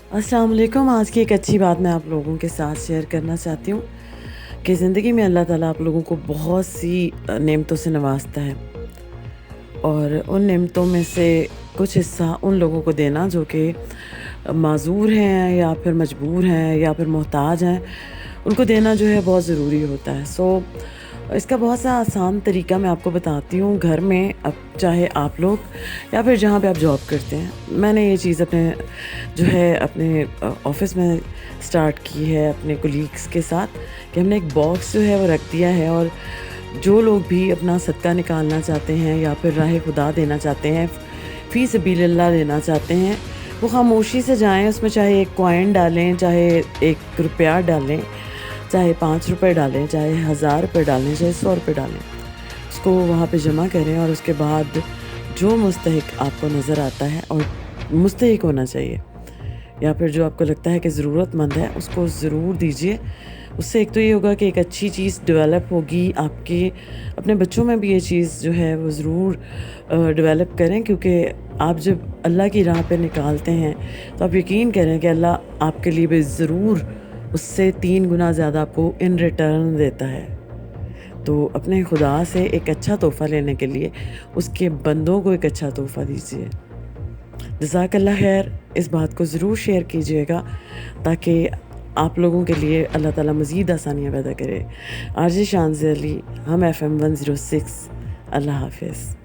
अस्सलाम वालेकुम। आज की एक अच्छी बात मैं आप लोगों के साथ शेयर करना चाहती हूँ कि ज़िंदगी में अल्लाह ताला आप लोगों को बहुत सी नेमतों से नवाजता है, और उन नेमतों में से कुछ हिस्सा उन लोगों को देना जो कि माज़ूर हैं या फिर मजबूर हैं या फिर मोहताज हैं, उनको देना जो है बहुत ज़रूरी होता है। इसका बहुत सा आसान तरीका मैं आपको बताती हूँ। घर में अब चाहे आप लोग या फिर जहाँ पे आप जॉब करते हैं, मैंने ये चीज़ अपने ऑफ़िस में स्टार्ट की है अपने कोलीग्स के साथ, कि हमने एक बॉक्स जो है वो रख दिया है, और जो लोग भी अपना सदका निकालना चाहते हैं या फिर राह खुदा देना चाहते हैं, फ़ी सबीलिल्लाह देना चाहते हैं, वो खामोशी से जाएँ। उसमें चाहे 1 कॉइन डालें, चाहे 1 रुपया डालें, चाहे 5 रुपए डालें, चाहे 1000 रुपए डालें, चाहे 100 रुपए डालें। उसको वहाँ पे जमा करें, और उसके बाद जो मुस्तहिक आपको नज़र आता है, और मुस्तहिक होना चाहिए, या फिर जो आपको लगता है कि ज़रूरतमंद है, उसको ज़रूर दीजिए। उससे एक तो ये होगा कि एक अच्छी चीज़ डेवलप होगी आपके अपने बच्चों में भी। ये चीज़ जो है वो ज़रूर डेवलप करें, क्योंकि आप जब अल्लाह की राह पे निकालते हैं तो आप यकीन करें कि अल्लाह आपके लिए भी ज़रूर उससे 3 गुना ज़्यादा आपको इन रिटर्न देता है। तो अपने खुदा से एक अच्छा तोहफ़ा लेने के लिए उसके बंदों को एक अच्छा तोहफ़ा दीजिए। जज़ाकल्लाह खैर। इस बात को ज़रूर शेयर कीजिएगा ताकि आप लोगों के लिए अल्लाह ताला मज़ीद आसानियाँ पैदा करे। आरजे शानज़ अली, हम FM 106। अल्लाह हाफ़िज़।